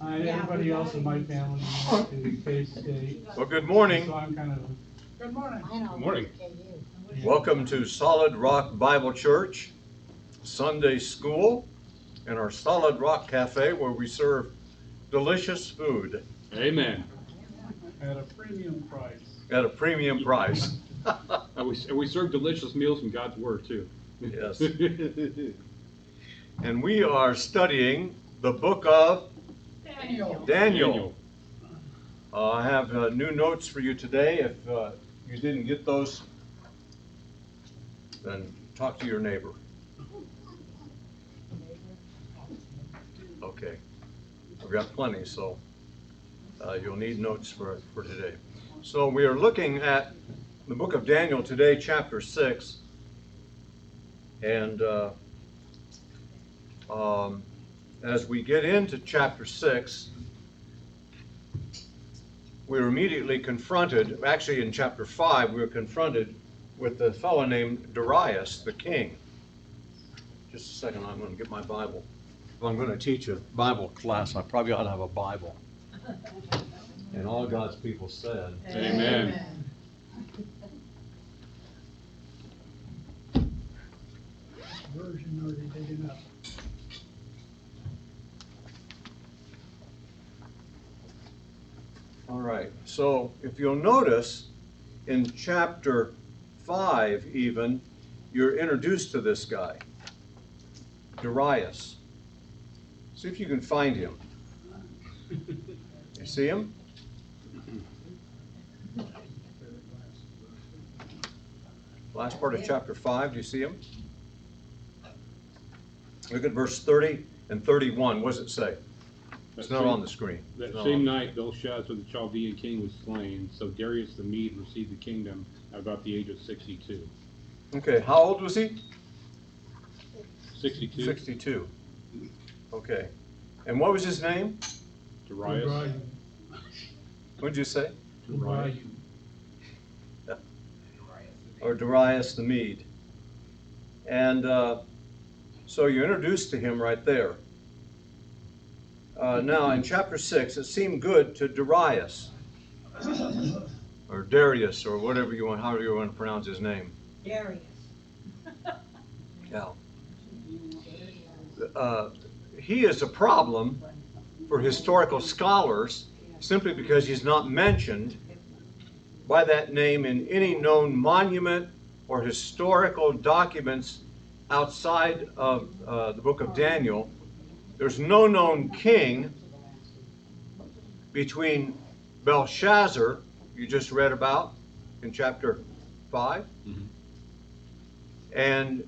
Everybody else in my family is in K-State. Well, good morning. So I'm kind of... Good morning. Good morning. Welcome to Solid Rock Bible Church Sunday School and our Solid Rock Cafe, where we serve delicious food. Amen. At a premium price. At a premium price. And we serve delicious meals from God's Word, too. Yes. And we are studying the book of Daniel. I have new notes for you today. If you didn't get those, then talk to your neighbor. Okay. I've got plenty, so you'll need notes for today. So we are looking at the book of Daniel today, chapter 6. And as we get into chapter 6, we're immediately confronted, actually in chapter 5, we were confronted with a fellow named Darius, the king. Just a second, I'm going to get my Bible. If I'm going to teach a Bible class, I probably ought to have a Bible. And all God's people said, Amen. Version are they digging up? All right, so if you'll notice, in chapter 5 even, you're introduced to this guy, Darius. See if you can find him. You see him? Last part of chapter 5, do you see him? Look at verse 30 and 31. What does it say? It's not on the screen. That same night, Belshazzar the Chaldean king was slain, so Darius the Mede received the kingdom at about the age of 62. Okay, how old was he? 62? 62. Okay. And what was his name? Darius. What did you say? Darius. Or Darius the Mede. And so you're introduced to him right there. Now in chapter 6, it seemed good to Darius, or Darius, or whatever you want, however you want to pronounce his name. Darius. Yeah. He is a problem for historical scholars simply because he's not mentioned by that name in any known monument or historical documents outside of the book of Daniel. There's no known king between Belshazzar, you just read about in chapter 5, and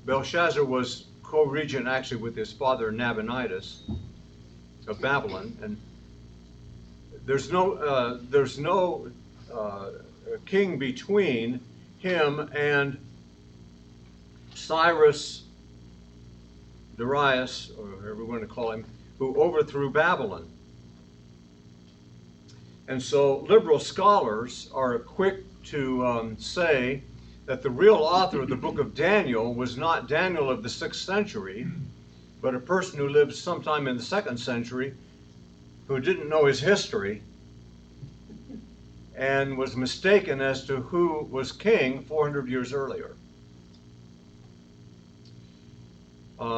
Belshazzar was co-regent actually with his father Nabonidus of Babylon, and there's no king between him and Cyrus, Darius, or whatever we want to call him, who overthrew Babylon. And so liberal scholars are quick to say that the real author of the book of Daniel was not Daniel of the 6th century, but a person who lived sometime in the 2nd century who didn't know his history and was mistaken as to who was king 400 years earlier.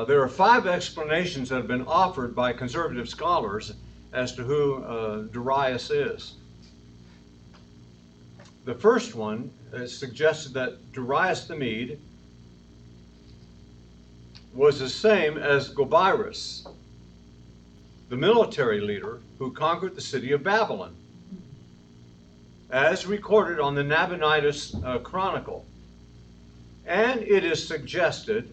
There are 5 explanations that have been offered by conservative scholars as to who Darius is. The first one suggested that Darius the Mede was the same as Gobirus, the military leader who conquered the city of Babylon, as recorded on the Nabonidus Chronicle. And it is suggested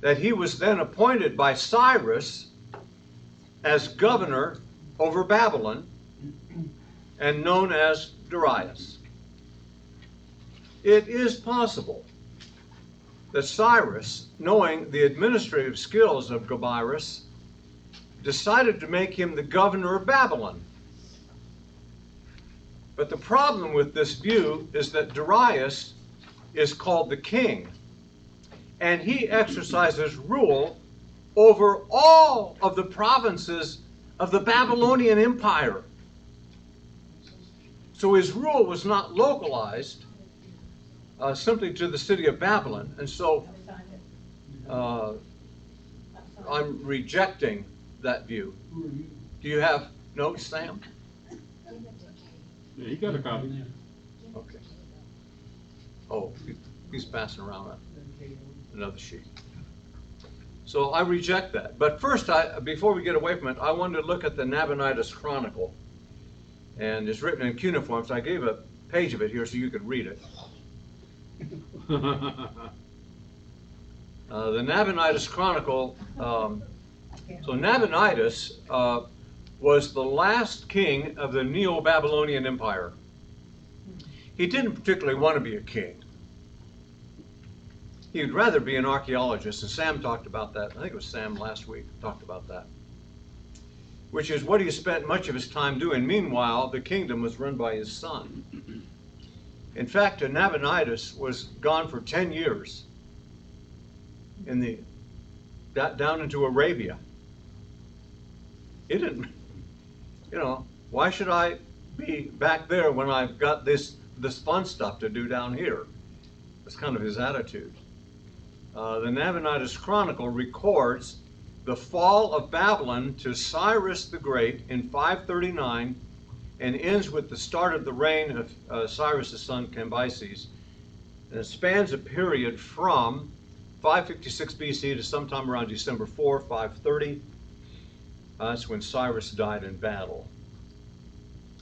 that he was then appointed by Cyrus as governor over Babylon and known as Darius. It is possible that Cyrus, knowing the administrative skills of Gobirus, decided to make him the governor of Babylon. But the problem with this view is that Darius is called the king, and he exercises rule over all of the provinces of the Babylonian Empire. So his rule was not localized simply to the city of Babylon. And so I'm rejecting that view. Do you have notes, Sam? Yeah, he got a copy. Okay. Oh, he's passing around another sheet. So I reject that. But first, before we get away from it, I wanted to look at the Nabonidus Chronicle. And it's written in cuneiform, so I gave a page of it here so you could read it. The Nabonidus Chronicle, so Nabonidus was the last king of the Neo-Babylonian Empire. He didn't particularly want to be a king. He would rather be an archaeologist, and Sam talked about that. I think it was Sam last week talked about that, which is what he spent much of his time doing. Meanwhile, the kingdom was run by his son. In fact, Nabonidus was gone for 10 years down into Arabia. He didn't, why should I be back there when I've got this fun stuff to do down here? That's kind of his attitude. The Nabonidus Chronicle records the fall of Babylon to Cyrus the Great in 539 and ends with the start of the reign of Cyrus' son Cambyses. And it spans a period from 556 BC to sometime around December 4, 530. That's when Cyrus died in battle.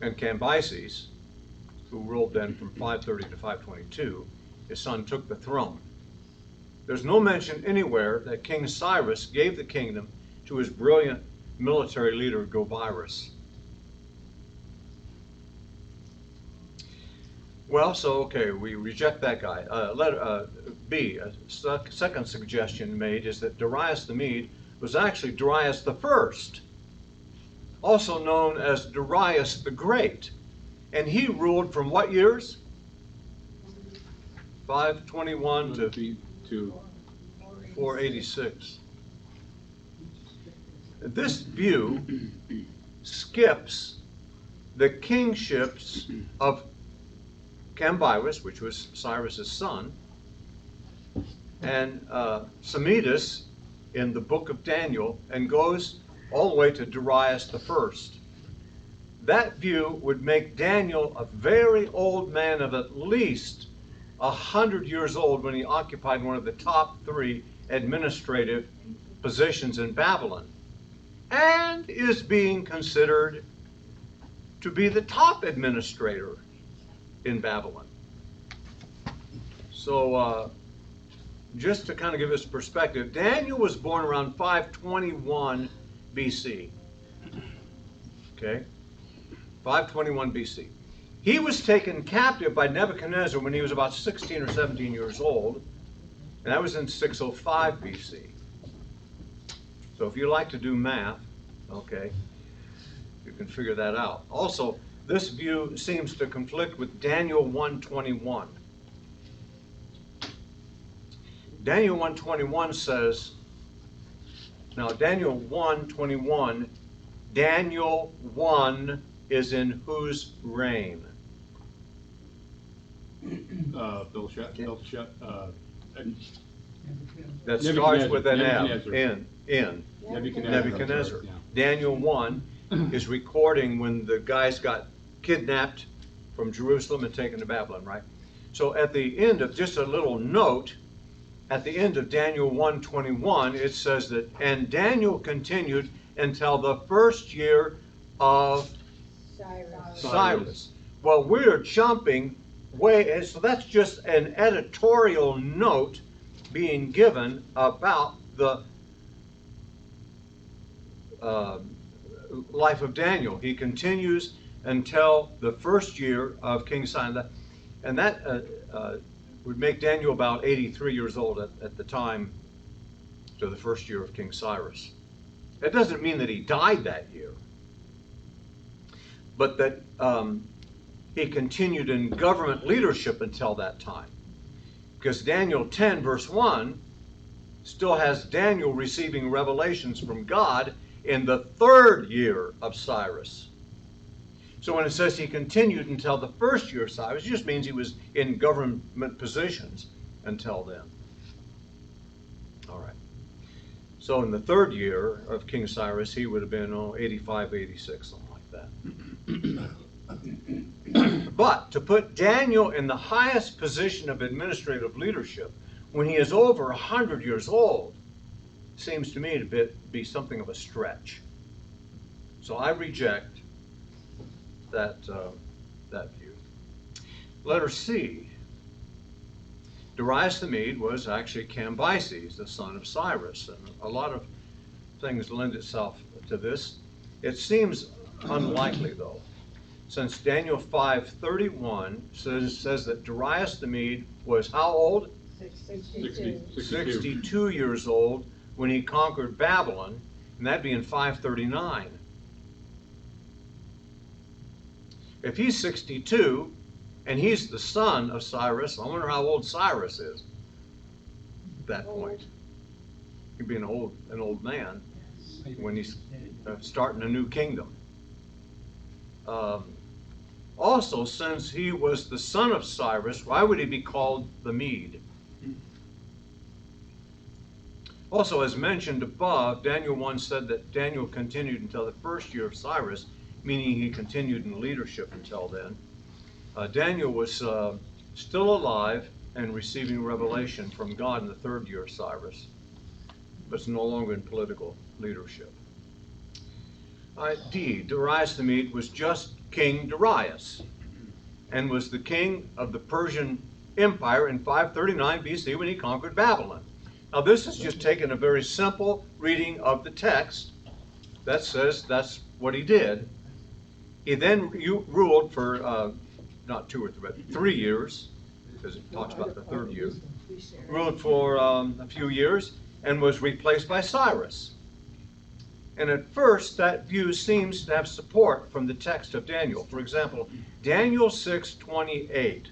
And Cambyses, who ruled then from 530 to 522, his son took the throne. There's no mention anywhere that King Cyrus gave the kingdom to his brilliant military leader Gobirus. Well, so okay, we reject that guy. Letter B, a second suggestion made is that Darius the Mede was actually Darius the First, also known as Darius the Great. And he ruled from what years? 521 to 486. This view skips the kingships of Cambyses, which was Cyrus's son, and Samedus in the book of Daniel, and goes all the way to Darius the First. That view would make Daniel a very old man of at least 100 years old when he occupied one of the top 3 administrative positions in Babylon, and is being considered to be the top administrator in Babylon. So just to kind of give us perspective, Daniel was born around 521 BC. Okay? 521 BC. He was taken captive by Nebuchadnezzar when he was about 16 or 17 years old, and that was in 605 BC. So if you like to do math, okay, you can figure that out. Also, this view seems to conflict with Daniel 1:21. Daniel 1:21 says, now Daniel 1:21, Daniel 1 is in whose reign? Belshazzar. That starts with an Nebuchadnezzar. M, in. Nebuchadnezzar. Yeah. Daniel 1 is recording when the guys got kidnapped from Jerusalem and taken to Babylon, right? So at the end of, just a little note, at the end of Daniel 1:21, it says that, and Daniel continued until the first year of Cyrus. Well, we're jumping way, so that's just an editorial note being given about the life of Daniel. He continues until the first year of King Cyrus, and that would make Daniel about 83 years old at the time to the first year of King Cyrus. That doesn't mean that he died that year, but that he continued in government leadership until that time. Because Daniel 10 verse 1 still has Daniel receiving revelations from God in the 3rd year of Cyrus. So when it says he continued until the 1st year of Cyrus, it just means he was in government positions until then. All right. So in the 3rd year of King Cyrus, he would have been 85, 86, something like that. But to put Daniel in the highest position of administrative leadership when he is over 100 years old seems to me to be something of a stretch. So I reject that view. Letter C. Darius the Mede was actually Cambyses, the son of Cyrus, and a lot of things lend itself to this. It seems unlikely, though, since Daniel 5:31 says that Darius the Mede was how old? 62 years old when he conquered Babylon, and that'd be in 539. If he's 62 and he's the son of Cyrus, I wonder how old Cyrus is at that point. He'd be an old man when he's starting a new kingdom. Also, since he was the son of Cyrus, why would he be called the Mede? Also, as mentioned above, Daniel 1 said that Daniel continued until the 1st year of Cyrus, meaning he continued in leadership until then. Daniel was still alive and receiving revelation from God in the 3rd year of Cyrus, but is no longer in political leadership. D. Darius the Mede was just King Darius and was the king of the Persian Empire in 539 BC when he conquered Babylon. Now this is just taking a very simple reading of the text that says that's what he did. He then ruled for not 2 or 3, but 3 years, because it talks about the 3rd year. Ruled for a few years and was replaced by Cyrus. And at first, that view seems to have support from the text of Daniel. For example, Daniel 6:28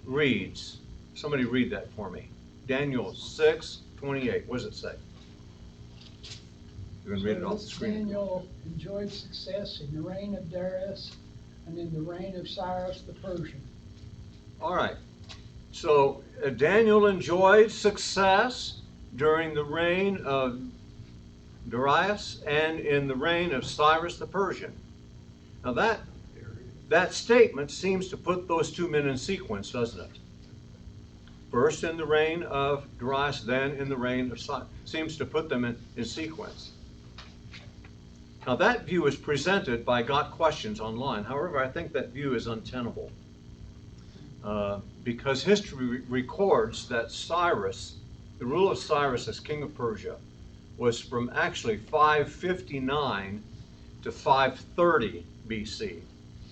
reads, somebody read that for me. Daniel 6:28, what does it say? You can read it off the screen. Daniel enjoyed success in the reign of Darius and in the reign of Cyrus the Persian. All right. So Daniel enjoyed success during the reign of Darius and in the reign of Cyrus the Persian. Now that statement seems to put those 2 men in sequence, doesn't it? First in the reign of Darius, then in the reign of Cyrus. Seems to put them in sequence. Now that view is presented by Got Questions online. However, I think that view is untenable. Because history records that Cyrus, the rule of Cyrus as king of Persia, was from actually 559 to 530 BC.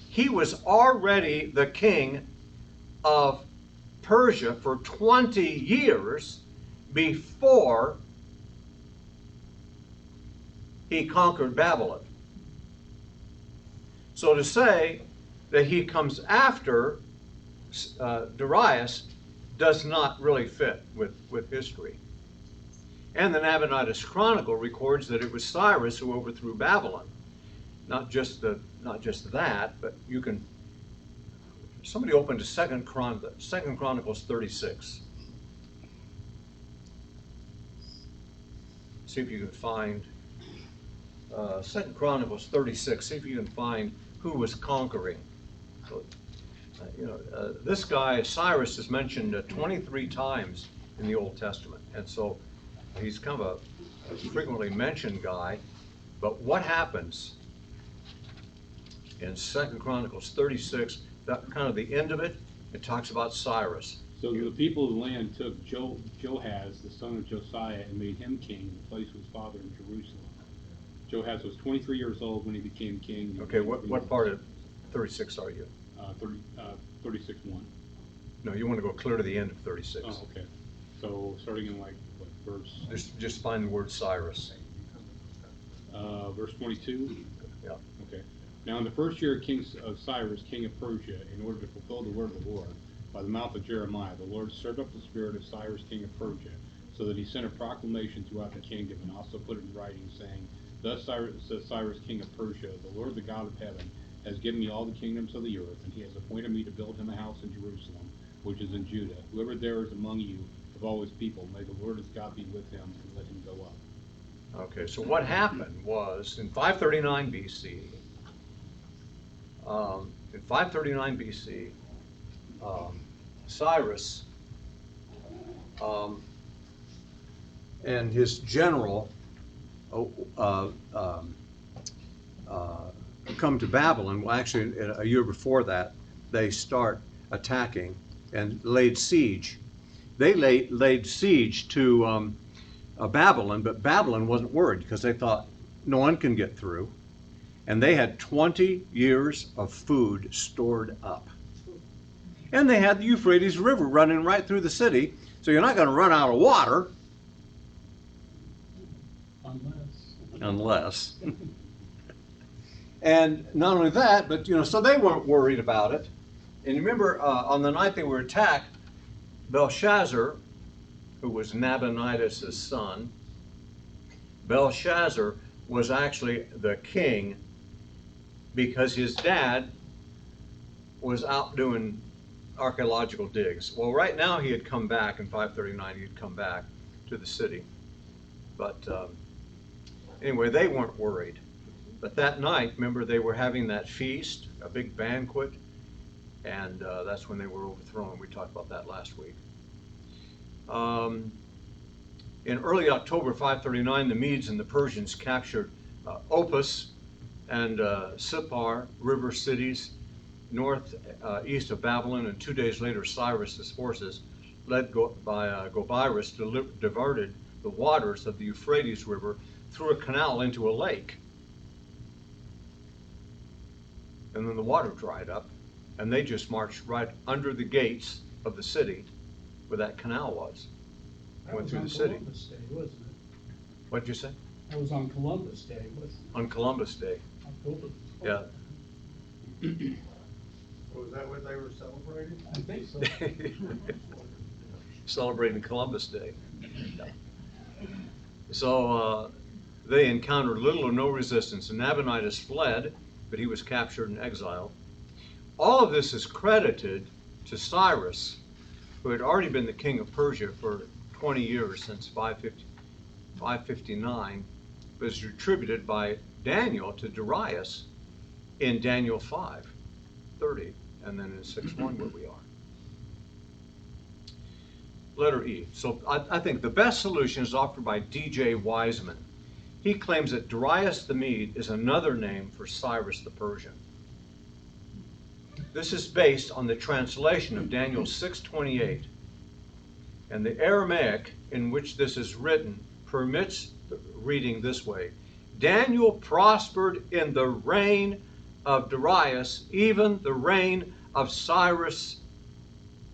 He was already the king of Persia for 20 years before he conquered Babylon. So to say that he comes after Darius does not really fit with history. And the Nabonidus Chronicle records that it was Cyrus who overthrew Babylon. Not just that, but you can. Somebody open to 2 Chronicles 36. See if you can find 2 Chronicles 36. See if you can find who was conquering. So, this guy Cyrus is mentioned 23 times in the Old Testament, and so he's kind of a frequently mentioned guy. But what happens in 2 Chronicles 36? That kind of the end of it. It talks about Cyrus. So the people of the land took Joahaz, the son of Josiah, and made him king in place of his father in Jerusalem. Joahaz was 23 years old when he became king. Okay, what part of 36 are you? 36:1. No, you want to go clear to the end of 36. Oh, okay. So starting in what verse? Just find the word Cyrus. Verse 22. Yeah. Okay. Now in the 1st year of Cyrus, king of Persia, in order to fulfill the word of the Lord, by the mouth of Jeremiah, the Lord stirred up the spirit of Cyrus, king of Persia, so that he sent a proclamation throughout the kingdom and also put it in writing, saying, Thus says Cyrus, king of Persia, the Lord, the God of heaven, has given me all the kingdoms of the earth, and he has appointed me to build him a house in Jerusalem, which is in Judah. Whoever there is among you of all his people, may the Lord his God be with him, and let him go up. Okay, so what happened was in 539 BC, Cyrus and his general come to Babylon. Well, actually, a year before that, they start attacking and laid siege. They laid siege to Babylon, but Babylon wasn't worried because they thought no one can get through. And they had 20 years of food stored up. And they had the Euphrates River running right through the city, so you're not going to run out of water. Unless. And not only that, but so they weren't worried about it. And you remember on the night they were attacked, Belshazzar, who was Nabonidus' son, Belshazzar was actually the king because his dad was out doing archaeological digs. Well, right now he had come back in 539. He had come back to the city. But anyway, they weren't worried. But that night, remember, they were having that feast, a big banquet, and that's when they were overthrown. We talked about that last week. In early October 539, the Medes and the Persians captured Opus and Sippar river cities east of Babylon, and 2 days later Cyrus's forces, led by Gobirus, diverted the waters of the Euphrates River through a canal into a lake. And then the water dried up, and they just marched right under the gates of the city where that canal was. Went through the city. Columbus Day, wasn't it? What'd you say? That was on Columbus Day, wasn't it? On Columbus Day. October. Yeah. Was that what they were celebrating? I think so. Celebrating Columbus Day. So they encountered little or no resistance, and Nabonidus fled, but he was captured and exiled. All of this is credited to Cyrus, who had already been the king of Persia for 20 years, since 559, but is attributed by Daniel to Darius in Daniel 5:30, and then in 6:1 where we are. Letter E. So I think the best solution is offered by D.J. Wiseman. He claims that Darius the Mede is another name for Cyrus the Persian. This is based on the translation of Daniel 6:28. And the Aramaic in which this is written permits the reading this way: Daniel prospered in the reign of Darius, even the reign of Cyrus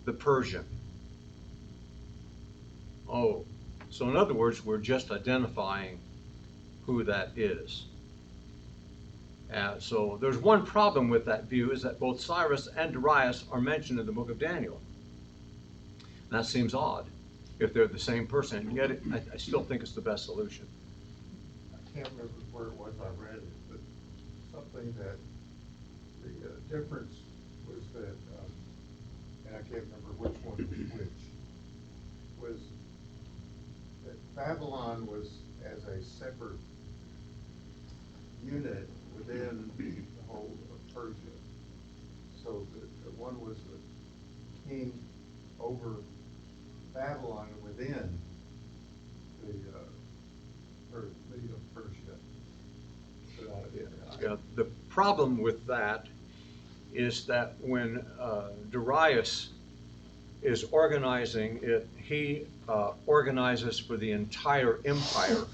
the Persian. Oh, so in other words, we're just identifying who that is. So there's one problem with that view, is that both Cyrus and Darius are mentioned in the book of Daniel. That seems odd if they're the same person, and yet I still think it's the best solution. I can't remember where it was I read it, but something that the difference was that, and I can't remember which one was which, was that Babylon was as a separate unit within the whole of Persia. So the one was the king over Babylon within the Medo Persia. Yeah, the problem with that is that when Darius is organizing it, he organizes for the entire empire,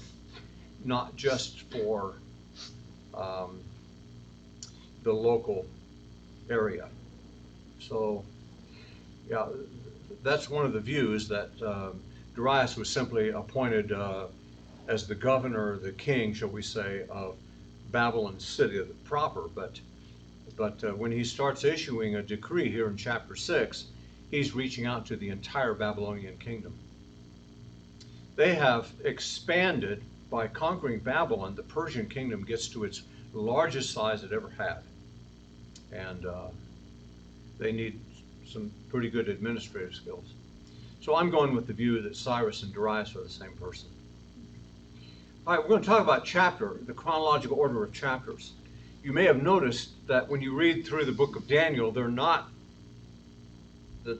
not just for the local area. So, yeah, that's one of the views, that Darius was simply appointed as the governor, the king, shall we say, of Babylon city proper. But when he starts issuing a decree here in chapter 6, he's reaching out to the entire Babylonian kingdom. they have expanded by conquering Babylon. The Persian kingdom gets to its largest size it ever had. And they need some pretty good administrative skills. So I'm going with the view that Cyrus and Darius are the same person. All right, we're going to talk about the chronological order of chapters. You may have noticed that when you read through the book of Daniel, the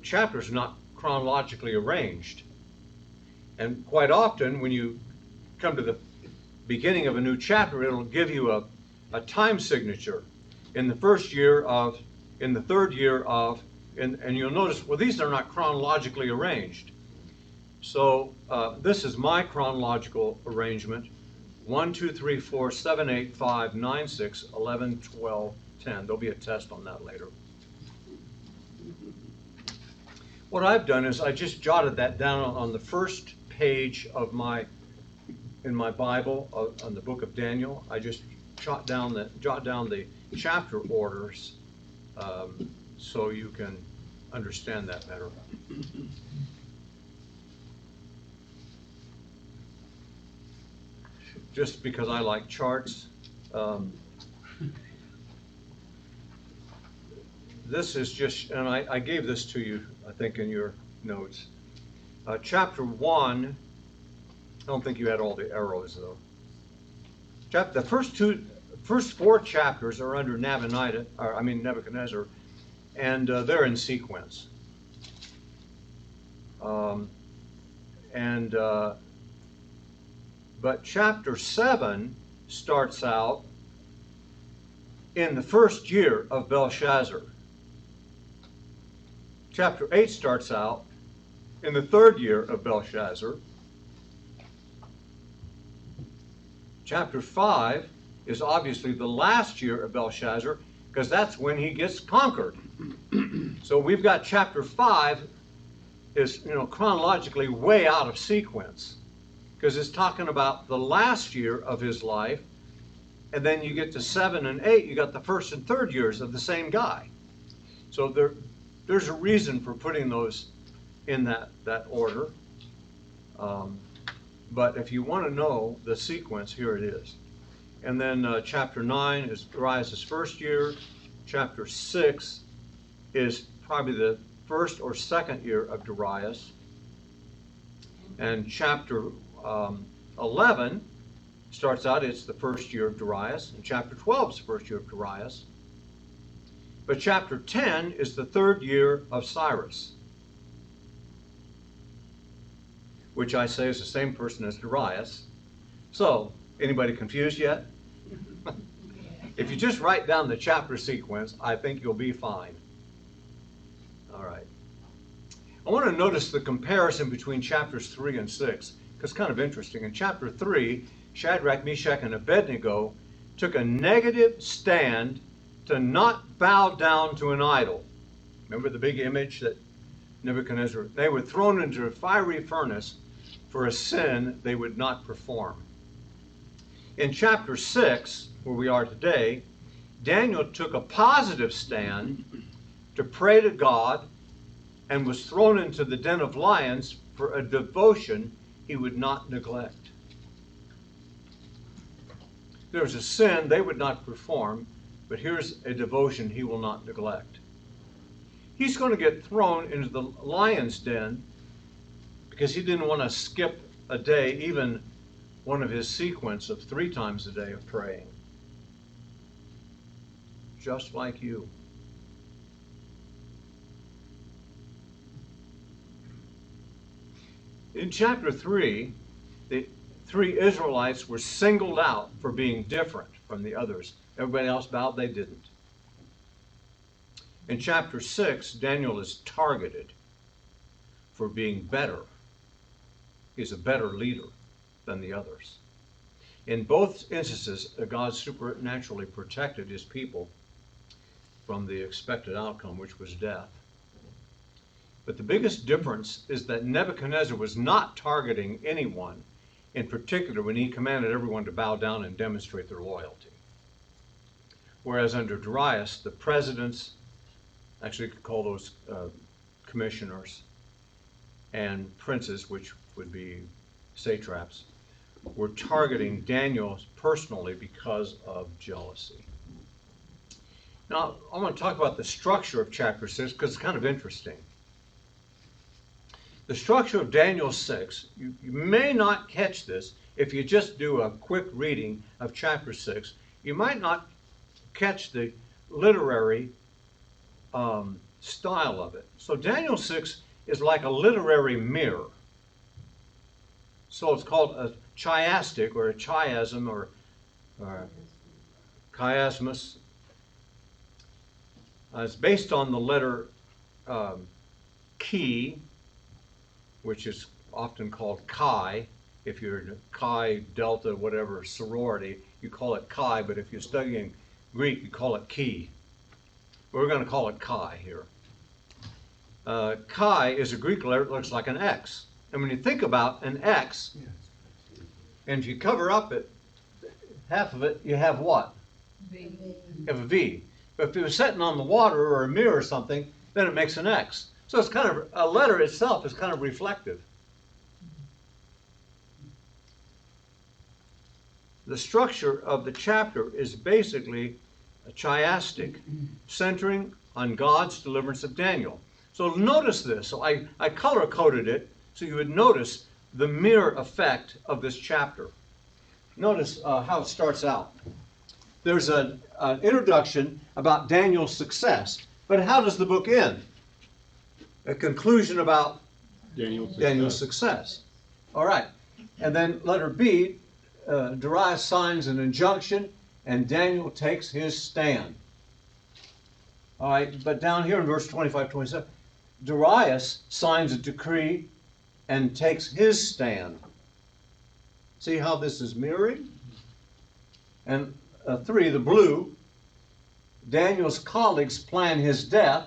chapters are not chronologically arranged. And quite often, when you come to the beginning of a new chapter, it'll give you a time signature. In the third year of, and you'll notice, well, these are not chronologically arranged. So this is my chronological arrangement. 1, 2, 3, 4, 7, 8, 5, 9, 6, 11, 12, 10. There'll be a test on that later. What I've done is I just jotted that down on the first page of in my Bible, on the book of Daniel. I just jot down the chapter orders so you can understand that better. Just because I like charts. This is just, and I gave this to you, I think, in your notes. Chapter 1, I don't think you had all the arrows, though. The first 4 chapters are under Nebuchadnezzar, and they're in sequence. But chapter 7 starts out in the first year of Belshazzar. Chapter 8 starts out in the 3rd year of Belshazzar. Chapter 5 is obviously the last year of Belshazzar, because that's when he gets conquered. So we've got chapter 5 is, chronologically way out of sequence, because it's talking about the last year of his life, and then you get to 7 and 8, you got the 1st and 3rd years of the same guy. So there's a reason for putting those in that order. But if you want to know the sequence, here it is. And then chapter 9 is Darius' first year. Chapter 6 is probably the 1st or 2nd year of Darius. And chapter 11 starts out, it's the 1st year of Darius. And chapter 12 is the 1st year of Darius. But chapter 10 is the 3rd year of Cyrus, which I say is the same person as Darius. So, anybody confused yet? If you just write down the chapter sequence, I think you'll be fine. All right. I want to notice the comparison between chapters 3 and 6, because it's kind of interesting. In chapter 3, Shadrach, Meshach, and Abednego took a negative stand to not bow down to an idol. Remember the big image that Nebuchadnezzar, they were thrown into a fiery furnace for a sin they would not perform. In chapter 6, where we are today, Daniel took a positive stand to pray to God and was thrown into the den of lions for a devotion he would not neglect. There was a sin they would not perform, but here's a devotion he will not neglect. He's going to get thrown into the lion's den because he didn't want to skip a day, even one of his sequence of 3 times a day of praying. Just like you. In chapter 3, the 3 Israelites were singled out for being different from the others. Everybody else bowed, they didn't. In chapter 6, Daniel is targeted for being better. He's a better leader than the others. In both instances, God supernaturally protected his people from the expected outcome, which was death. But the biggest difference is that Nebuchadnezzar was not targeting anyone in particular when he commanded everyone to bow down and demonstrate their loyalty. Whereas under Darius, the presidents, actually you could call those commissioners, and princes, which would be satraps were targeting Daniel personally because of jealousy. Now, I want to talk about the structure of chapter 6 because it's kind of interesting. The structure of Daniel 6, you may not catch this if you just do a quick reading of chapter 6. You might not catch the literary style of it. So Daniel 6 is like a literary mirror. So it's called a chiastic or a chiasm or chiasmus. It's based on the letter chi, which is often called chi. If you're in chi, delta, whatever sorority, you call it chi, but if you're studying Greek, you call it chi. We're going to call it chi here. Chi is a Greek letter that looks like an X. And when you think about an X, and if you cover up it, half of it, you have what? V. You have a V. But if it was sitting on the water or a mirror or something, then it makes an X. So it's kind of, a letter itself is kind of reflective. The structure of the chapter is basically a chiastic, centering on God's deliverance of Daniel. So notice this. So I color-coded it so you would notice the mirror effect of this chapter. Notice how it starts out. There's an introduction about Daniel's success, but how does the book end? A conclusion about Daniel's success. All right. And then letter B derives signs and injunction, and Daniel takes his stand. All right, but down here in verse 25, 27, Darius signs a decree and takes his stand. See how this is mirroring? And 3, the blue, Daniel's colleagues plan his death,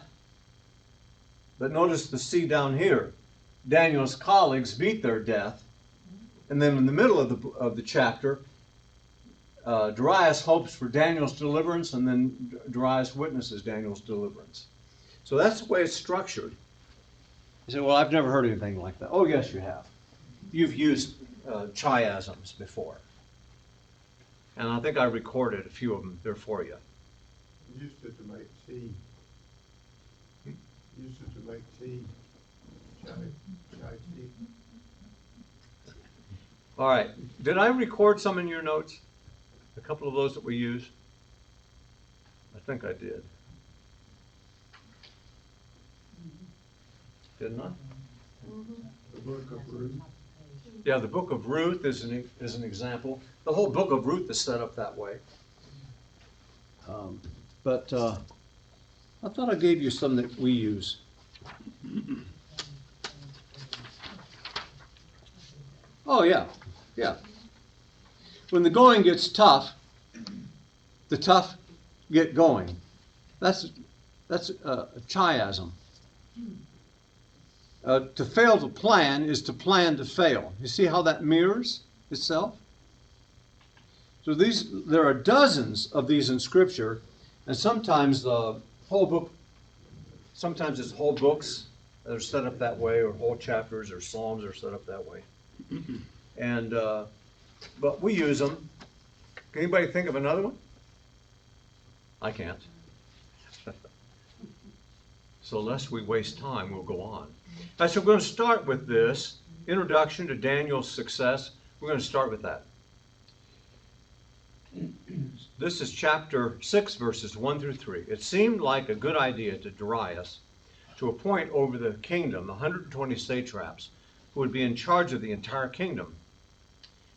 but notice the C down here. Daniel's colleagues beat their death. And then in the middle of the chapter, Darius hopes for Daniel's deliverance, and then Darius witnesses Daniel's deliverance. So that's the way it's structured. You say, well, I've never heard anything like that. Oh, yes, you have. You've used chiasms before. And I think I recorded a few of them there for you. Used it to make tea. Used it to make tea. Chai tea. All right. Did I record some in your notes? A couple of those that we used? I think I did. Didn't I? The book of Ruth. Yeah, the book of Ruth is an example. The whole book of Ruth is set up that way. But I thought I gave you some that we use. Oh, yeah, yeah. When the going gets tough, the tough get going. That's a chiasm. To fail to plan is to plan to fail. You see how that mirrors itself? So there are dozens of these in Scripture, and sometimes the whole book, sometimes it's whole books that are set up that way, or whole chapters or psalms are set up that way. And but we use them. Can anybody think of another one? I can't. So lest we waste time, we'll go on. All right, so we're going to start with this introduction to Daniel's success. We're going to start with that. This is chapter 6, verses 1 through 3. It seemed like a good idea to Darius to appoint over the kingdom 120 satraps who would be in charge of the entire kingdom.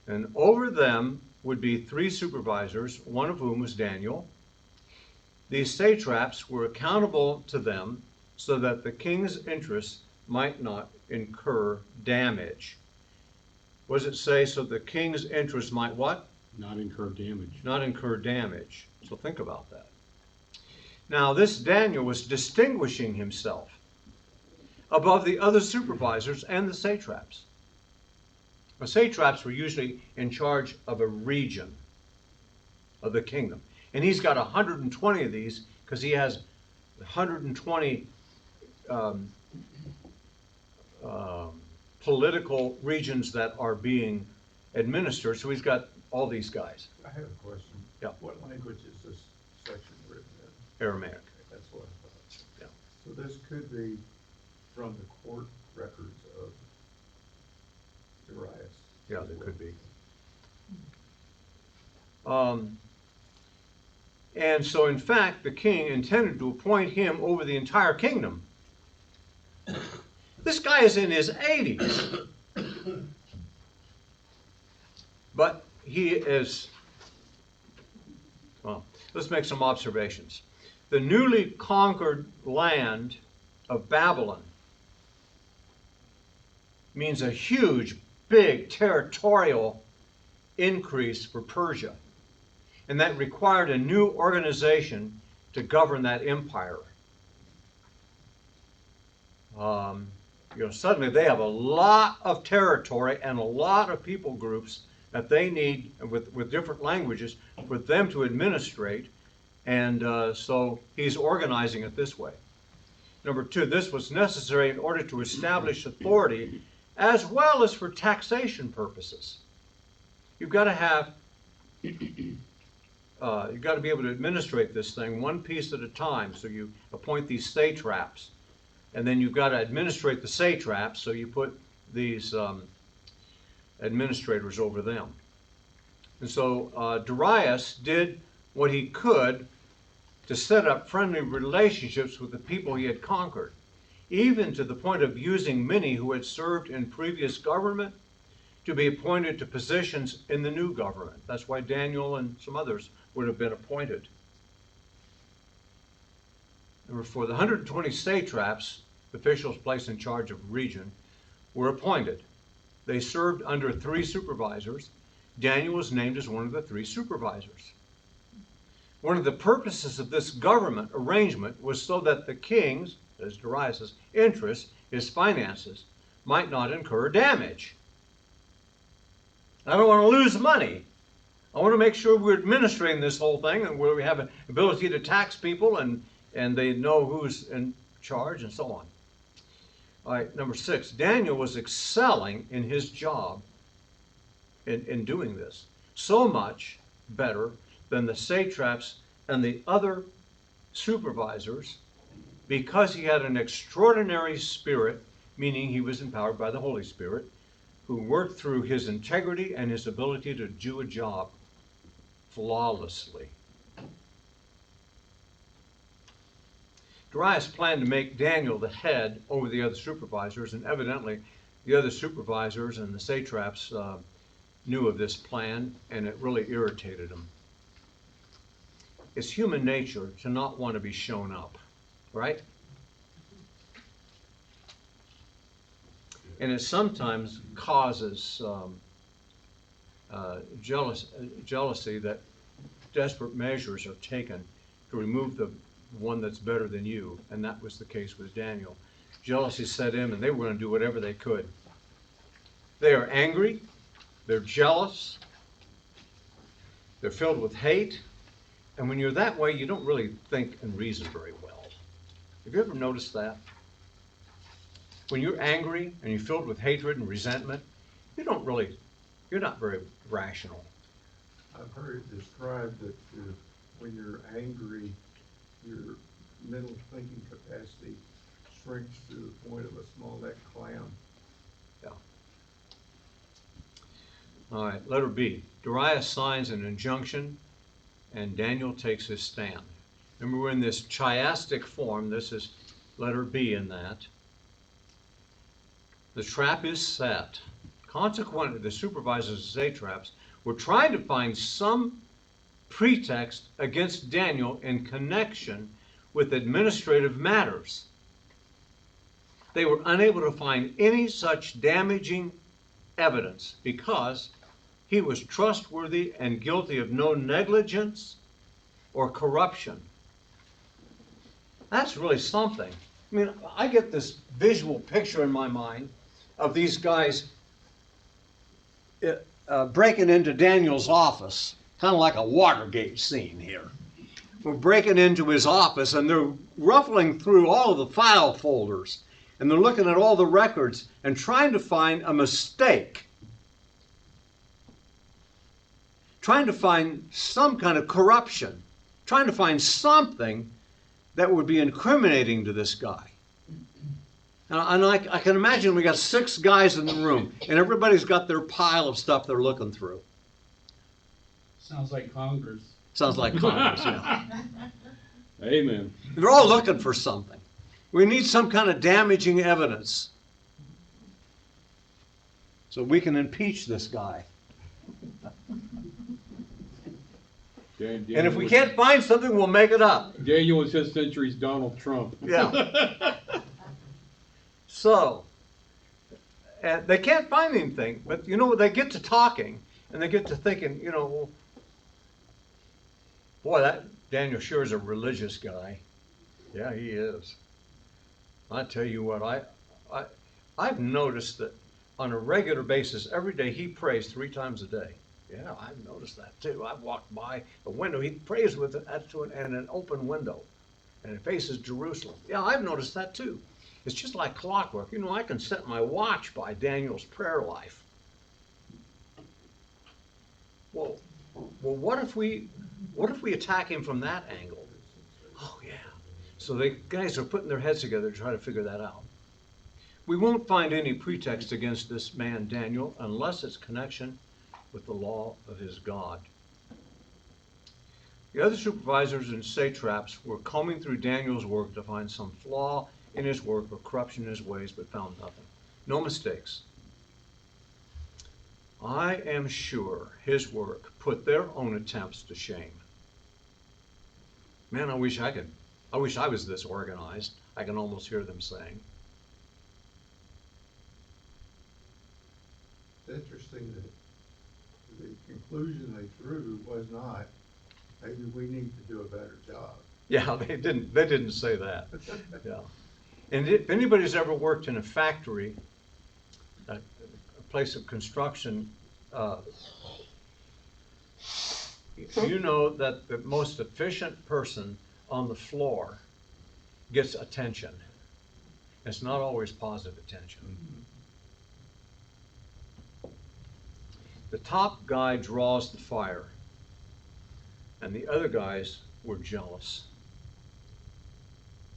And over them would be 3 supervisors, one of whom was Daniel. These satraps were accountable to them so that the king's interests might not incur damage. What does it say? So the king's interests might what? Not incur damage. Not incur damage. So think about that. Now this Daniel was distinguishing himself above the other supervisors and the satraps. The satraps were usually in charge of a region of the kingdom. And he's got 120 of these because he has 120 political regions that are being administered. So he's got all these guys. I have a question. Yeah. What language is this section written in? Aramaic. That's what I thought. Yeah. So this could be from the court records of Darius. Yeah, as there well. could be. And so, in fact, the king intended to appoint him over the entire kingdom. This guy is in his 80s. But he is, well, let's make some observations. The newly conquered land of Babylon means a huge, big territorial increase for Persia. And that required a new organization to govern that empire. Suddenly they have a lot of territory and a lot of people groups that they need with different languages for them to administrate. And so he's organizing it this way. Number two, this was necessary in order to establish authority as well as for taxation purposes. You've got to have you've got to be able to administrate this thing one piece at a time. So you appoint these satraps, and then you've got to administrate the satraps, so you put these administrators over them. And so Darius did what he could to set up friendly relationships with the people he had conquered, even to the point of using many who had served in previous government to be appointed to positions in the new government. That's why Daniel and some others would have been appointed. Number four, the 120 satraps, officials placed in charge of region, were appointed. They served under 3 supervisors. Daniel was named as one of the 3 supervisors. One of the purposes of this government arrangement was so that the king's, as Darius' interests, his finances, might not incur damage. I don't want to lose money. I want to make sure we're administrating this whole thing and where we have an ability to tax people and they know who's in charge and so on. All right, number 6, Daniel was excelling in his job in doing this. So much better than the satraps and the other supervisors because he had an extraordinary spirit, meaning he was empowered by the Holy Spirit, who worked through his integrity and his ability to do a job flawlessly. Darius planned to make Daniel the head over the other supervisors, and evidently the other supervisors and the satraps knew of this plan, and it really irritated them. It's human nature to not want to be shown up, right? And it sometimes causes jealousy that desperate measures are taken to remove the one that's better than you, and that was the case with Daniel. Jealousy set in, and they were going to do whatever they could. They are angry, they're jealous, they're filled with hate, and when you're that way, you don't really think and reason very well. Have you ever noticed that? When you're angry and you're filled with hatred and resentment, you're not very rational. I've heard it described that when you're angry, your mental thinking capacity shrinks to the point of a small neck clam. Yeah. All right, letter B. Darius signs an injunction, and Daniel takes his stand. Remember, we're in this chiastic form. This is letter B in that. The trap is set. Consequently, the supervisors and satraps were trying to find some pretext against Daniel in connection with administrative matters. They were unable to find any such damaging evidence because he was trustworthy and guilty of no negligence or corruption. That's really something. I mean, I get this visual picture in my mind of these guys breaking into Daniel's office, kind of like a Watergate scene here. We're breaking into his office, and they're ruffling through all of the file folders, and they're looking at all the records and trying to find a mistake, trying to find some kind of corruption, trying to find something that would be incriminating to this guy. And I can imagine we got 6 guys in the room, and everybody's got their pile of stuff they're looking through. Sounds like Congress. Sounds like Congress, yeah. Amen. They're all looking for something. We need some kind of damaging evidence so we can impeach this guy. And if we can't find something, we'll make it up. Daniel was his century's Donald Trump. Yeah. So, and they can't find anything, but you know, they get to talking and they get to thinking, you know, well, boy, that Daniel sure is a religious guy. Yeah, he is. I tell you what, I've noticed that on a regular basis, every day he prays 3 times a day. Yeah, I've noticed that too. I've walked by a window. He prays with it and an open window, and it faces Jerusalem. Yeah, I've noticed that too. It's just like clockwork. You know, I can set my watch by Daniel's prayer life. Well, what if we attack him from that angle? Oh yeah. So the guys are putting their heads together to try to figure that out. We won't find any pretext against this man Daniel unless it's connection with the law of his God. The other supervisors and satraps were combing through Daniel's work to find some flaw in his work or corruption in his ways, but found nothing. No mistakes. I am sure his work put their own attempts to shame. Man, I wish I was this organized. I can almost hear them saying. It's interesting that the conclusion they drew was not, maybe we need to do a better job. Yeah, they didn't say that. Yeah. And if anybody's ever worked in a factory, a place of construction, you know that the most efficient person on the floor gets attention. It's not always positive attention. The top guy draws the fire, and the other guys were jealous.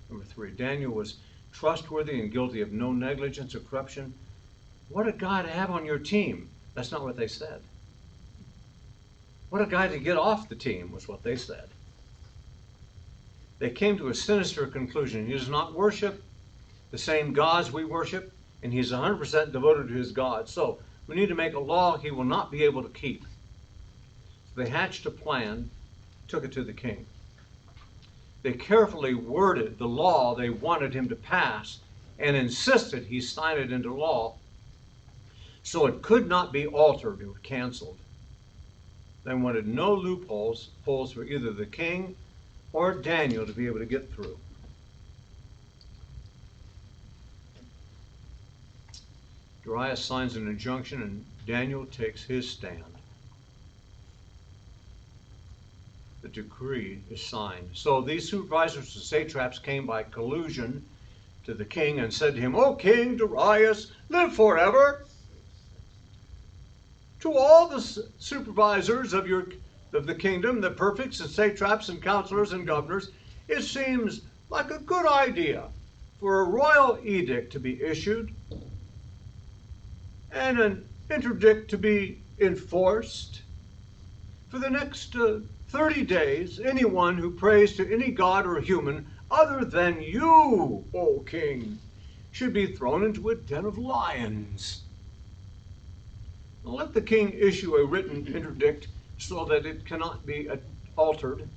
Number 3, Daniel was trustworthy and guilty of no negligence or corruption. What a guy to have on your team. That's not what they said. What a guy to get off the team was what they said. They came to a sinister conclusion. He does not worship the same gods we worship, and he's 100% devoted to his God. So we need to make a law he will not be able to keep. So they hatched a plan, took it to the king. They carefully worded the law they wanted him to pass and insisted he sign it into law so it could not be altered or canceled. They wanted no loopholes for either the king or Daniel to be able to get through. Darius signs an injunction and Daniel takes his stand. The decree is signed. So these supervisors and satraps came by collusion to the king and said to him, "O King Darius, live forever. To all the supervisors of the kingdom, the prefects and satraps and counselors and governors, it seems like a good idea for a royal edict to be issued and an interdict to be enforced. For the next 30 days, anyone who prays to any god or human other than you, O king, should be thrown into a den of lions. Now let the king issue a written interdict so that it cannot be altered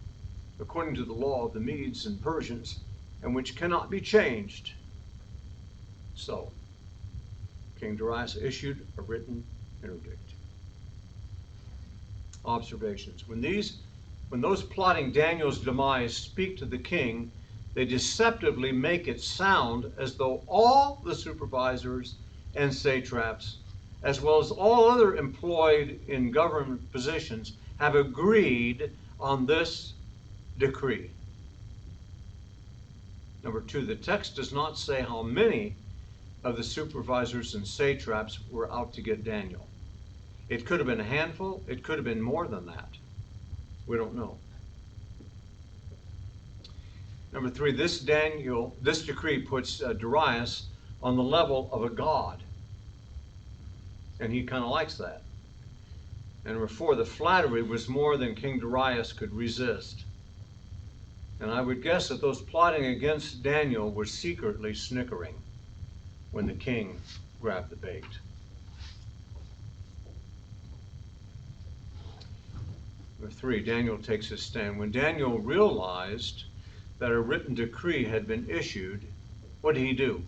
according to the law of the Medes and Persians, and which cannot be changed." So King Darius issued a written interdict. Observations. When those plotting Daniel's demise speak to the king, they deceptively make it sound as though all the supervisors and satraps, as well as all other employed in government positions, have agreed on this decree. Number 2, the text does not say how many of the supervisors and satraps were out to get Daniel. It could have been a handful, it could have been more than that. We don't know. Number 3, this decree puts Darius on the level of a god. And he kind of likes that. And number 4, the flattery was more than King Darius could resist. And I would guess that those plotting against Daniel were secretly snickering when the king grabbed the bait. Number 3, Daniel takes his stand. When Daniel realized that a written decree had been issued, what did he do?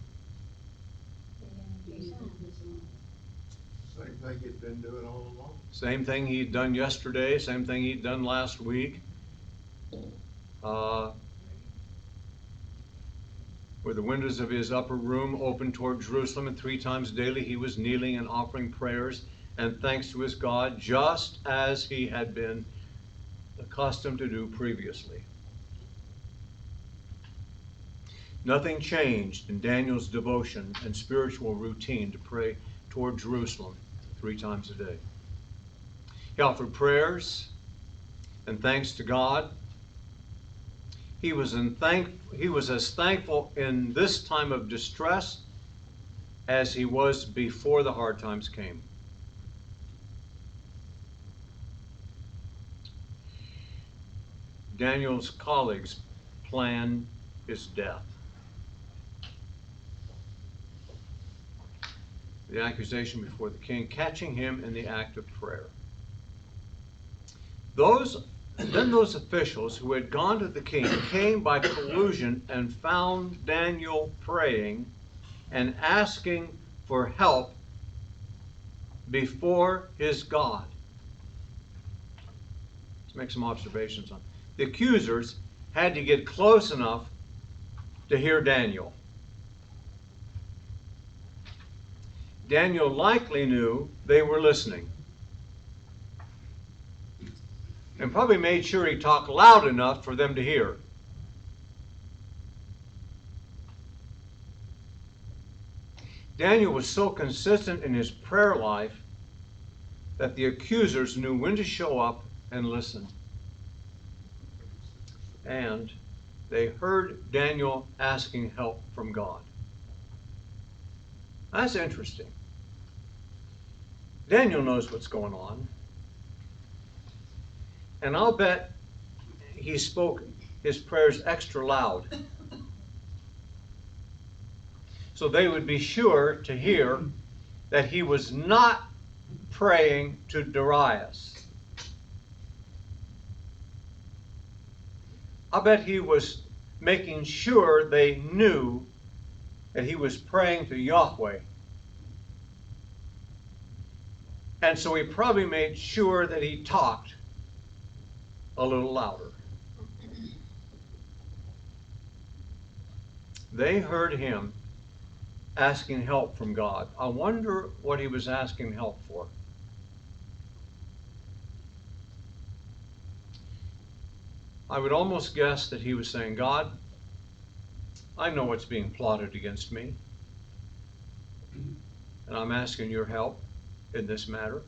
Same thing he'd been doing all along. Same thing he'd done yesterday, same thing he'd done last week. Where the windows of his upper room opened toward Jerusalem, and 3 times daily he was kneeling and offering prayers and thanks to his God, just as he had been accustomed to do previously. Nothing changed in Daniel's devotion and spiritual routine to pray toward Jerusalem 3 times a day. He offered prayers and thanks to God. He was as thankful in this time of distress as he was before the hard times came. Daniel's colleagues' plan is death. The accusation before the king, catching him in the act of prayer. Then those officials who had gone to the king came by collusion and found Daniel praying and asking for help before his God. Let's make some observations on it. The accusers had to get close enough to hear Daniel. Daniel likely knew they were listening, and probably made sure he talked loud enough for them to hear. Daniel was so consistent in his prayer life that the accusers knew when to show up and listen. And they heard Daniel asking help from God. That's interesting. Daniel knows what's going on. And I'll bet he spoke his prayers extra loud, so they would be sure to hear that he was not praying to Darius. I bet he was making sure they knew that he was praying to Yahweh. And so he probably made sure that he talked a little louder. They heard him asking help from God. I wonder what he was asking help for. I would almost guess that he was saying, God, I know what's being plotted against me, and I'm asking your help in this matter,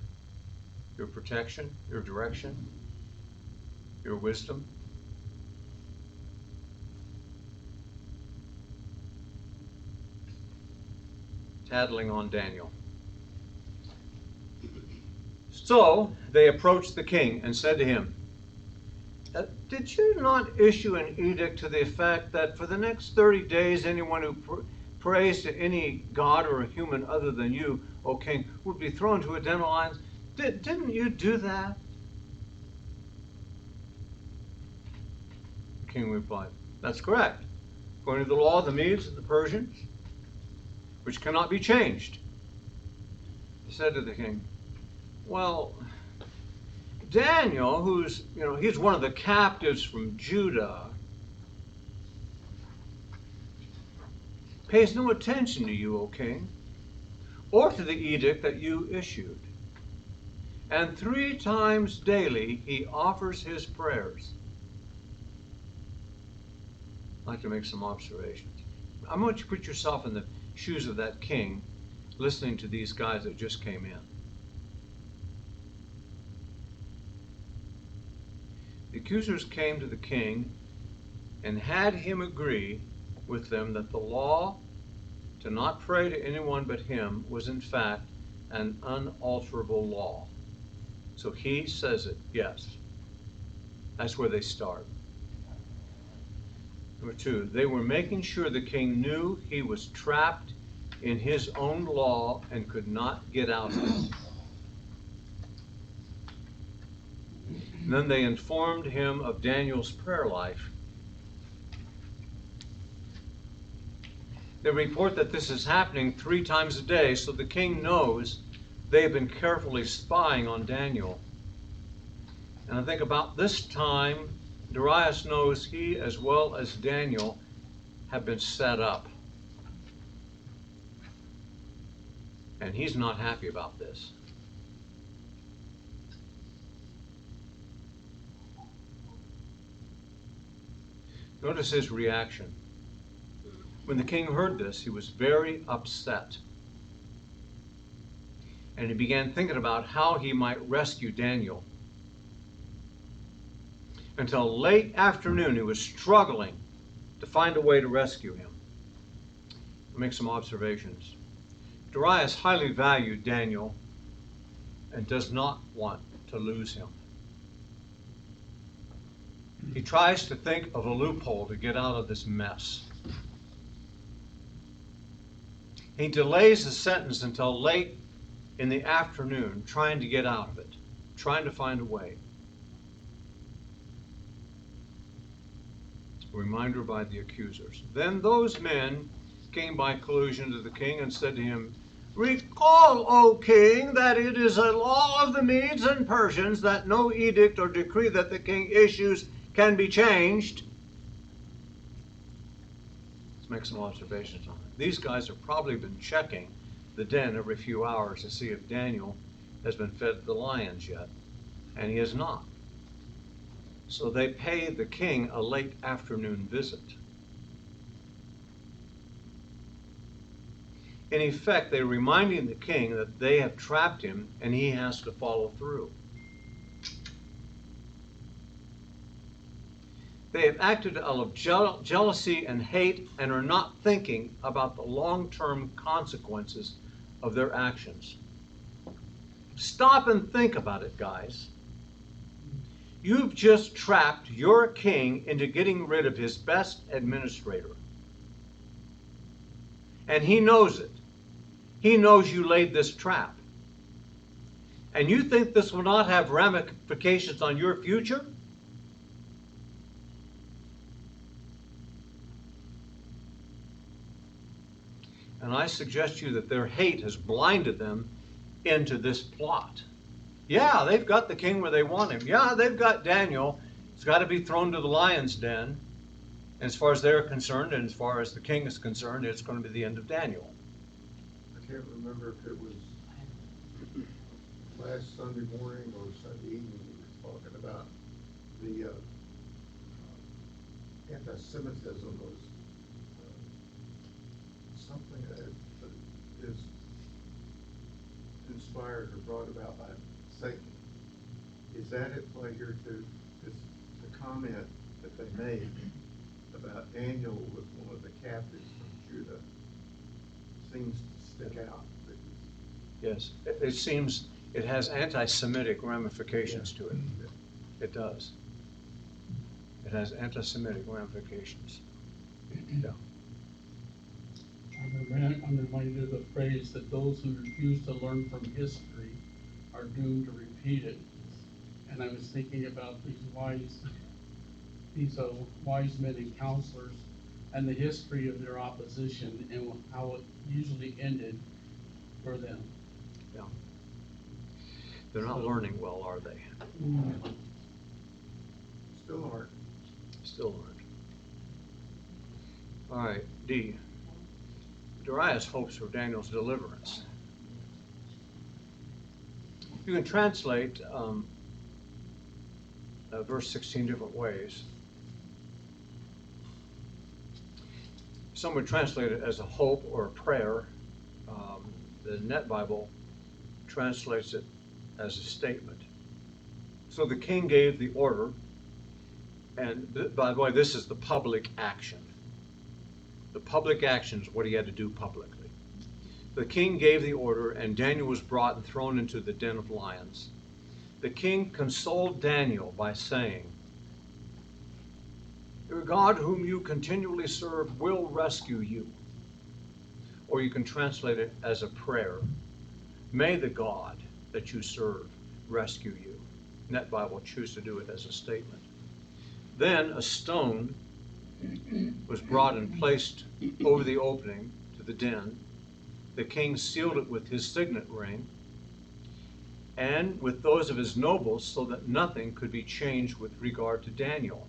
your protection, your direction, your wisdom. Tattling on Daniel. So they approached the king and said to him, did you not issue an edict to the effect that for the next 30 days anyone who prays to any god or a human other than you, O king, would be thrown to a den of lions? Didn't you do that? The king replied, that's correct. According to the law of the Medes and the Persians, which cannot be changed. He said to the king, well, Daniel, who's, he's one of the captives from Judah, pays no attention to you, O king, or to the edict that you issued. And 3 times daily he offers his prayers. I'd like to make some observations. I want you to put yourself in the shoes of that king, listening to these guys that just came in. The accusers came to the king and had him agree with them that the law to not pray to anyone but him was in fact an unalterable law. So he says it, yes. That's where they start. Number two, they were making sure the king knew he was trapped in his own law and could not get out of it. And then they informed him of Daniel's prayer life. They report that this is happening 3 times a day, so the king knows they've been carefully spying on Daniel. And I think about this time, Darius knows he, as well as Daniel, have been set up. And he's not happy about this. Notice his reaction. When the king heard this, he was very upset. And he began thinking about how he might rescue Daniel. Until late afternoon, he was struggling to find a way to rescue him. I'll make some observations. Darius highly valued Daniel and does not want to lose him. He tries to think of a loophole to get out of this mess. He delays the sentence until late in the afternoon, trying to get out of it, trying to find a way. A reminder by the accusers. Then those men came by collusion to the king and said to him, "Recall, O king, that it is a law of the Medes and Persians that no edict or decree that the king issues can be changed." Let's make some observations on it. These guys have probably been checking the den every few hours to see if Daniel has been fed to the lions yet, and he has not. So they pay the king a late afternoon visit. In effect, they're reminding the king that they have trapped him and he has to follow through. They have acted out of jealousy and hate and are not thinking about the long-term consequences of their actions. Stop and think about it, guys. You've just trapped your king into getting rid of his best administrator. And he knows it. He knows you laid this trap. And you think this will not have ramifications on your future? And I suggest to you that their hate has blinded them into this plot. Yeah, they've got the king where they want him. Yeah, they've got Daniel. He's got to be thrown to the lion's den. And as far as they're concerned, and as far as the king is concerned, it's going to be the end of Daniel. I can't remember if it was last Sunday morning or Sunday evening we were talking about the anti-Semitism was something that is inspired or brought about by Satan. Is that at play here too? Is the comment that they made about Daniel was one of the captives from Judah seems to stick out? Yes, it seems it has anti-Semitic ramifications to it. It does. It has anti-Semitic ramifications. Yeah. I'm reminded of the phrase that those who refuse to learn from history are doomed to repeat it. And I was thinking about these wise men and counselors and the history of their opposition and how it usually ended for them. Yeah. They're not learning well, are they? Still aren't. Still aren't. All right, D. Darius hopes for Daniel's deliverance. You can translate verse 16 different ways. Some would translate it as a hope or a prayer. The Net Bible translates it as a statement. So the king gave the order, and by the way, this is the public action. The public action is what he had to do publicly. The king gave the order, and Daniel was brought and thrown into the den of lions. The king consoled Daniel by saying, "Your God whom you continually serve will rescue you." Or you can translate it as a prayer. May the God that you serve rescue you. Net Bible choose to do it as a statement. Then a stone was brought and placed over the opening to the den. The king sealed it with his signet ring and with those of his nobles so that nothing could be changed with regard to Daniel.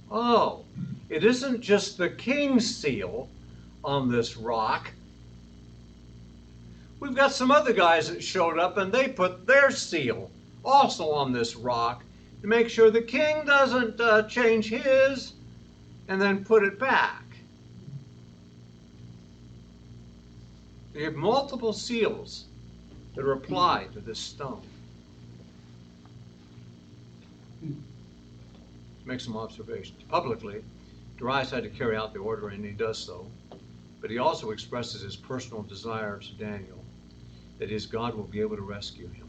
Oh, it isn't just the king's seal on this rock. We've got some other guys that showed up and they put their seal also on this rock to make sure the king doesn't change his and then put it back. You have multiple seals that are applied to this stone. Make some observations. Publicly, Darius had to carry out the order, and he does so. But he also expresses his personal desire to Daniel that his God will be able to rescue him.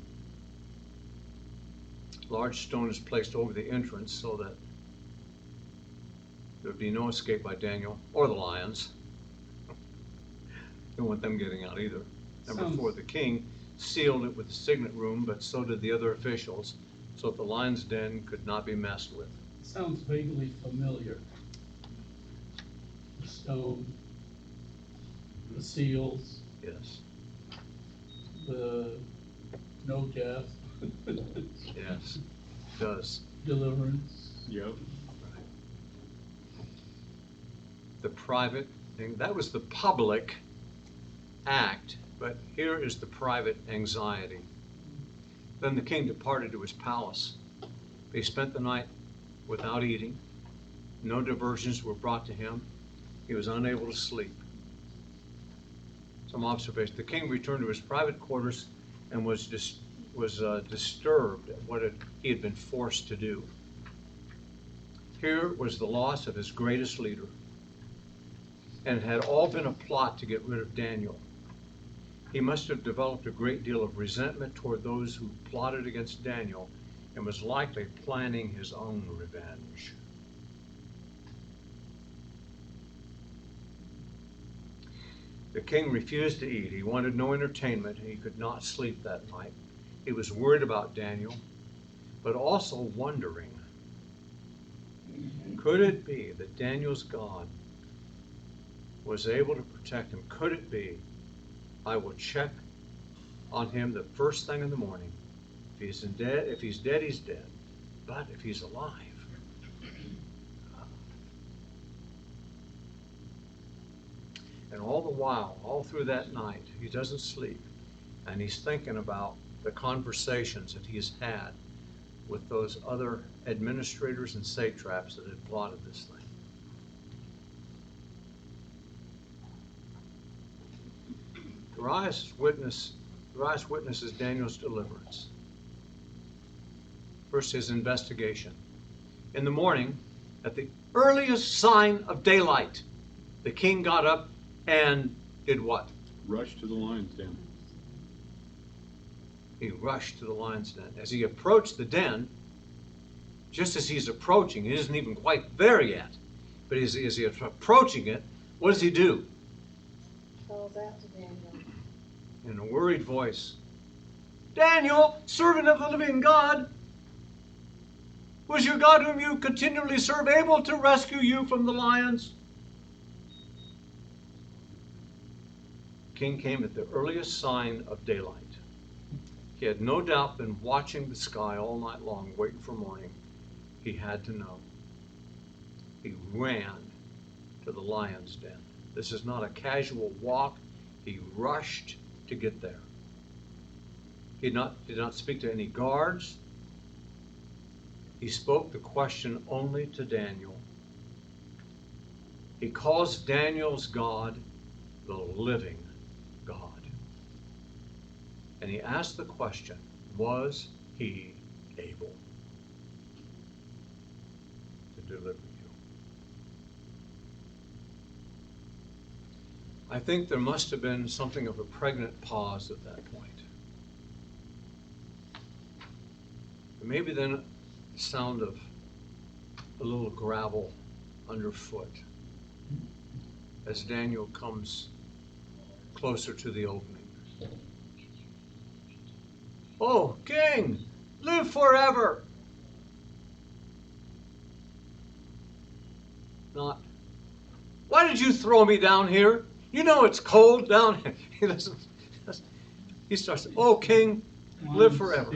A large stone is placed over the entrance so that there would be no escape by Daniel or the lions. Don't want them getting out either. Number 4, the king sealed it with a signet ring, but so did the other officials, so that the lion's den could not be messed with. Sounds vaguely familiar. The stone, the seals, Yes. the no death, Yes. It does. deliverance. Yep. The private thing, that was the public act, but here is the private anxiety. Then the king departed to his palace. He spent the night without eating. No diversions were brought to him. He was unable to sleep. Some observation. The king returned to his private quarters and was disturbed at what he had been forced to do. Here was the loss of his greatest leader, and it had all been a plot to get rid of Daniel. He must have developed a great deal of resentment toward those who plotted against Daniel and was likely planning his own revenge. The king refused to eat. He wanted no entertainment. He could not sleep that night. He was worried about Daniel, but also wondering, could it be that Daniel's God was able to protect him? Could it be, I will check on him the first thing in the morning. If he's dead, he's dead. But if he's alive, and all the while, all through that night, he doesn't sleep, and he's thinking about the conversations that he's had with those other administrators and satraps that had plotted this thing. Darius witnesses Daniel's deliverance. First, his investigation. In the morning, at the earliest sign of daylight, the king got up and did what? Rushed to the lion's den. He rushed to the lion's den. As he approached the den, just as he's approaching, he isn't even quite there yet, but as he's approaching it, what does he do? Calls out to Daniel. In a worried voice, "Daniel, servant of the living God, was your God whom you continually serve able to rescue you from the lions?" The king came at the earliest sign of daylight. He had no doubt been watching the sky all night long, waiting for morning. He had to know. He ran to the lion's den. This is not a casual walk. He rushed to get there. He did not speak to any guards. He spoke the question only to Daniel. He calls Daniel's God the living God. And he asked the question, was he able to deliver you? I think there must have been something of a pregnant pause at that point. And maybe then the sound of a little gravel underfoot as Daniel comes closer to the opening. Oh, King, live forever. Not, why did you throw me down here? You know it's cold down here. He starts, oh, King, live forever.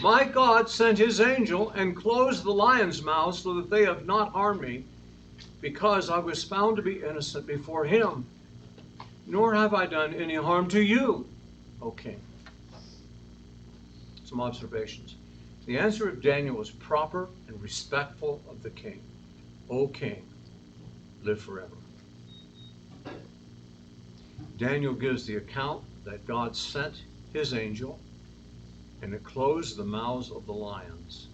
My God sent his angel and closed the lions' mouths so that they have not harmed me, because I was found to be innocent before him. Nor have I done any harm to you, O King. Some observations. The answer of Daniel was proper and respectful of the king. O King, live forever. Daniel gives the account that God sent his angel and it closed the mouths of the lions.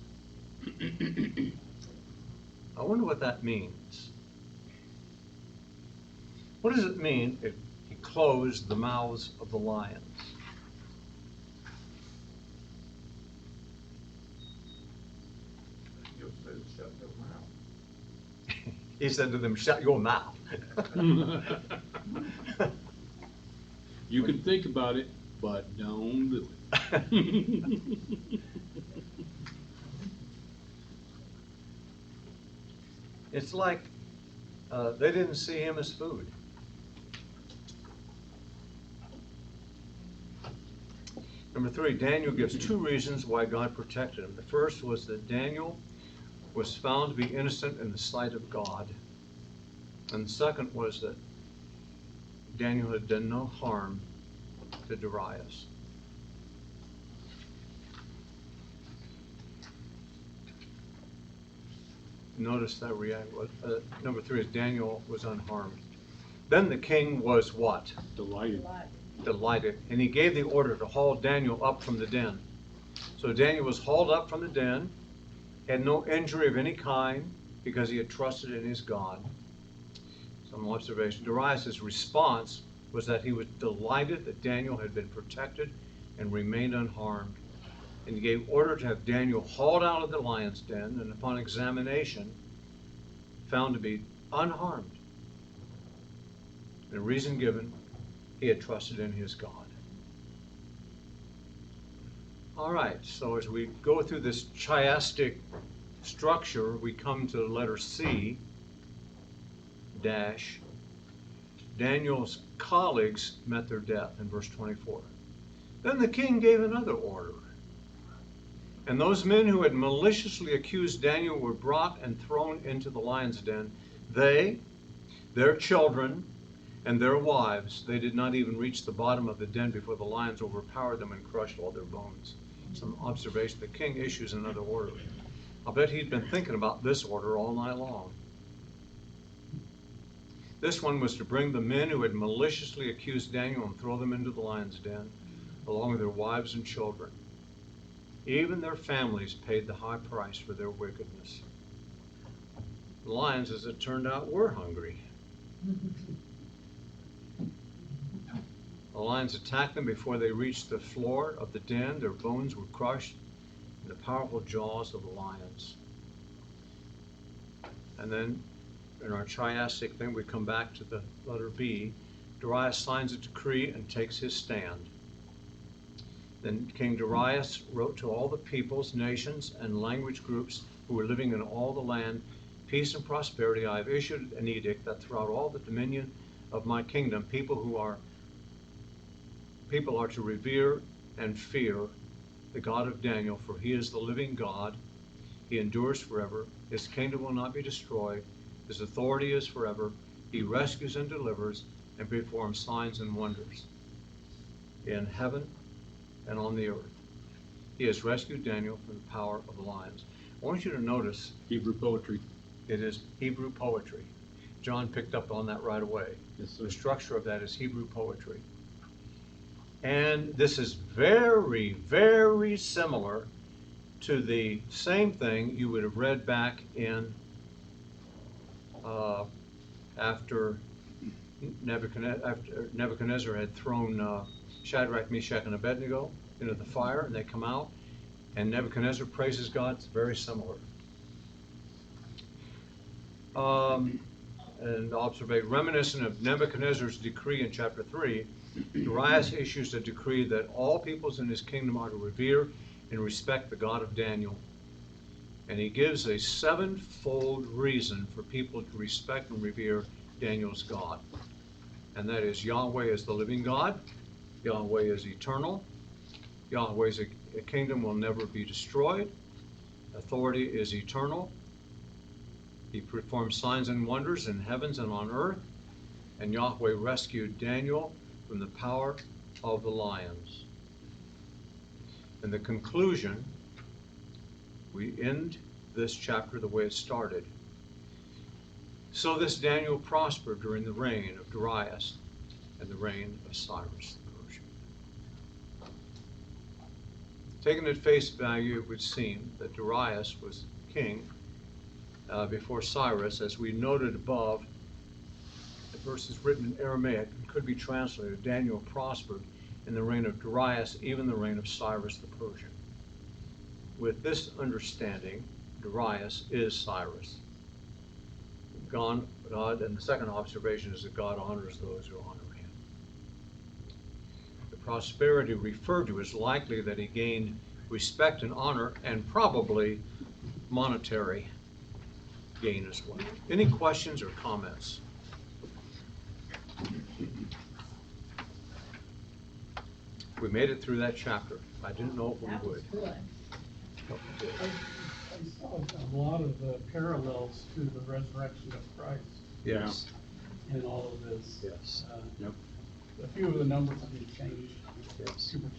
I wonder what that means. What does it mean if he closed the mouths of the lions? You'll say, shut your mouth. He said to them, shut your mouth. You can think about it, but don't do it. It's like they didn't see him as food. Number 3, Daniel gives 2 reasons why God protected him. The first was that Daniel was found to be innocent in the sight of God. And the second was that Daniel had done no harm to Darius. Notice that number 3 is Daniel was unharmed. Then the king was what? Delighted. Delighted. And he gave the order to haul Daniel up from the den. So Daniel was hauled up from the den, had no injury of any kind because he had trusted in his God. Some observation. Darius' response was that he was delighted that Daniel had been protected and remained unharmed. And he gave order to have Daniel hauled out of the lion's den, and upon examination, found to be unharmed. The reason given, he had trusted in his God. All right, so as we go through this chiastic structure, we come to the letter C, dash. Daniel's colleagues met their death in verse 24. Then the king gave another order. And those men who had maliciously accused Daniel were brought and thrown into the lion's den. They, their children, and their wives, they did not even reach the bottom of the den before the lions overpowered them and crushed all their bones. Some observation. The king issues another order. I'll bet he'd been thinking about this order all night long. This one was to bring the men who had maliciously accused Daniel and throw them into the lion's den, along with their wives and children. Even their families paid the high price for their wickedness. The lions, as it turned out, were hungry. The lions attacked them before they reached the floor of the den. Their bones were crushed in the powerful jaws of the lions. And then, in our chiastic thing, we come back to the letter B. Darius signs a decree and takes his stand. Then King Darius wrote to all the peoples, nations, and language groups who were living in all the land, peace and prosperity. I have issued an edict that throughout all the dominion of my kingdom, people are to revere and fear the God of Daniel, for he is the living God. He endures forever. His kingdom will not be destroyed. His authority is forever. He rescues and delivers and performs signs and wonders in heaven and on the earth. He has rescued Daniel from the power of the lions. I want you to notice Hebrew poetry. It is Hebrew poetry. John picked up on that right away. Yes, sir. The structure of that is Hebrew poetry. And this is very, very similar to the same thing you would have read back in after Nebuchadnezzar had thrown Shadrach, Meshach, and Abednego into the fire, and they come out, and Nebuchadnezzar praises God. It's very similar. And observe, reminiscent of Nebuchadnezzar's decree in chapter 3, Darius issues a decree that all peoples in his kingdom are to revere and respect the God of Daniel. And he gives a sevenfold reason for people to respect and revere Daniel's God. And that is, Yahweh is the living God, Yahweh is eternal, Yahweh's kingdom will never be destroyed, authority is eternal, he performed signs and wonders in heavens and on earth, and Yahweh rescued Daniel from the power of the lions. In the conclusion, we end this chapter the way it started. So this Daniel prospered during the reign of Darius and the reign of Cyrus the Persian. Taken at face value, it would seem that Darius was king before Cyrus. As we noted above, the verse is written in Aramaic and could be translated, Daniel prospered in the reign of Darius, even the reign of Cyrus the Persian. With this understanding, Darius is Cyrus. God, and the second observation is that God honors those who honor him. The prosperity referred to is likely that he gained respect and honor, and probably monetary gain as well. Any questions or comments? We made it through that chapter. I didn't know if we would. I saw a lot of the parallels to the resurrection of Christ Yes. in all of this. Yes. Yep. A few of the numbers have been changed. Yes. Super